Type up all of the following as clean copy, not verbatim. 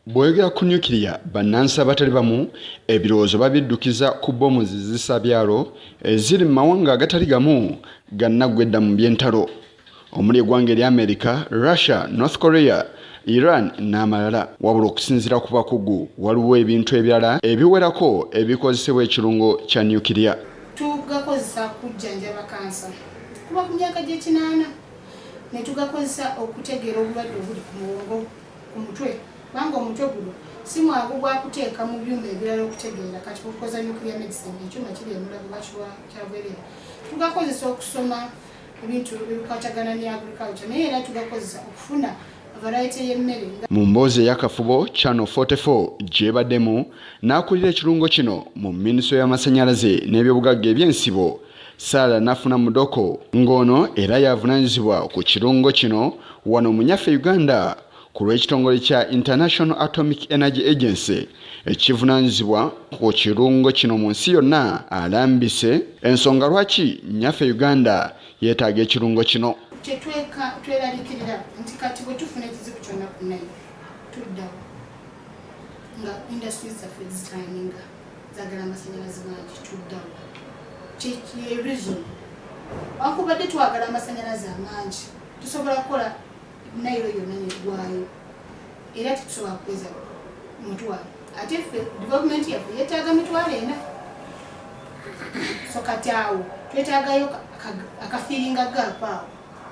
Bwegera ku nyukiriya bannansi abatali bamu ebirowoozo babiddukiza ku bbomu zizisa byalo eziri mu mawanga agatali gamu gannaggwedda mu by'entalo omuli eggwanga erya America, Russia, North Korea, Iran n'amalala. Wabula okusinziira ku bakugu waliwo ebintu ebirala ebiwerako ebikozesebwa ekirungo kya nyukiriya. Tugakozesa kujjanjaba kansa kuba ku myaka gy'ekinaana ne tugakozesa okutegeera obulwadde obuli ku muwongo ku mutwe kubanga omutwe guno si mwangu gwakuteeka mu byuma ebirala okutegeera kati kukoza nuclear medicine ekyuma kiri emulago bakyabuerera. Tugakozesa okusoma ebintu ebikwatagana ne agriculture naye era tugakozesa okufuna variety y'emmere. Mu mboozi ey'akafubo Channel 44 gyebaddemu n'akulira ekirungo kino mu minisitule y'amasannyalaze n'ebyobugagga eby'ensibo Sala Nafuna Mudoko ng'ono era yavunaanyizibwa ku kirungo kino wano mu nnyaffe Uganda ku lw'ekitongole kya International Atomic Energy Agency ekivunaanyizibwa ku kirungo kino mu nsi yonna alambise ensonga lwaki nnyaffe Uganda yeetaaga ekirungo kino. Tweraliikirira nti kati bwe tufuna ekizibu kyonna ku nayo tuddawo nga industries zaffe zitayiminga zaagala amasannyalaze mangi tuddawo kye reason wakubadde twagala amasannyalaze amangi tusobola kukola nairo yonna negwayo era tetusobola kukweza mutwalo ate ffe development yaffe yeetaaga mitwalo ena so kati awo twetaagayo akafiiringa gaapo awo.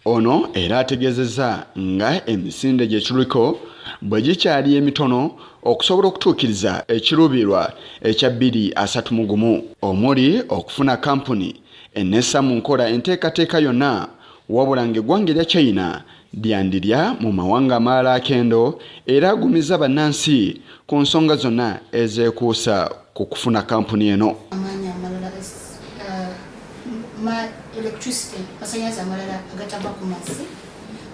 Ono era ategeezezza nga emisinde gye kiruliko bwe gikyali emitono okusobola okutuukiriza ekiruubirirwa ekya 231 omuli okufuna kampuni ennessa mu nkola enteekateeka yonna wabula ng'eggwanga erya China lyandirya mu mawanga amalala akendo era agumiza bannansi ku nsonga zonna ezeekuusa ku kufuna kampuni eno. Electricity masannyalaze amalala agatava ku mazzi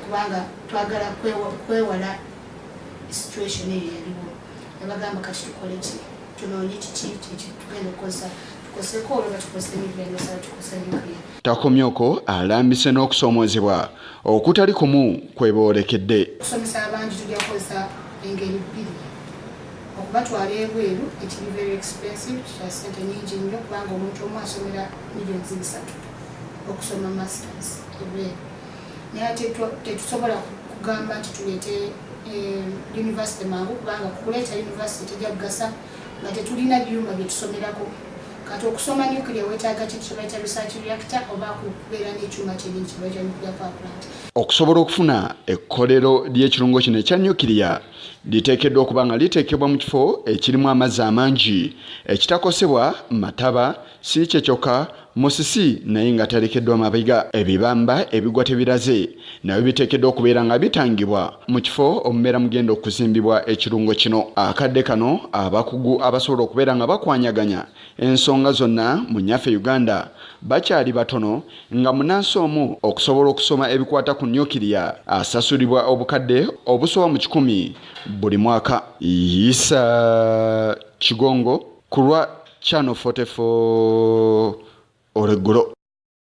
kubanga twagala kwewala situation eyo yaliwo nebagamba kati tukole ki tunoonye kiki tugenda okukozesa tukozeseko olwoba tukozesa emivendosala tukozesa nuclear. Takomyoko alambise n'okusoomoozebwa okutali kumu kweboolekedde. Okusomesa abangi tujja kukozesa engeri bbiri okubatwala ebweru ekiri very expensive kya ssente nyingi nnyo kubanga omuntu omu asomera millions 3 okusoma masters ebweru naye ate tetusobola kugamba nti tuleete university mangu kubanga kukuleeta university tejja kugasa nga tetulina byuma bye tusomerako. Kati okusoma nuclear weetaaga kintu kye bayita research reactor oba kubeera n'ekyuma kyennyini kye bayita nuclear power plant. Okusobola okufuna ekkolero ly'ekirungo kino ekya nyukiriya liteekeddwa okuba nga liteekebwa mu kifo ekirimu amazzi amangi ekitakosebwa mataba si kye kyokka musisi naye nga talekeddwa mabiga. Ebibamba ebigwa tebiraze nabyo biteekeddwa okubeera nga bitangibwa mu kifo omubeera mugenda okuzimbibwa ekirungo kino. Akadde kano abakugu abasobola okubeera nga bakwanyaganya ensonga zonna mu nnyaffe Uganda bakyali batono nga munansi omu okusobola okusoma ebikwata ku nyukiriya asasulibwa obukadde obusoba mu 100 buli mwaka. Yisa Kigongo ku lwa Channel 44 Oleggulo.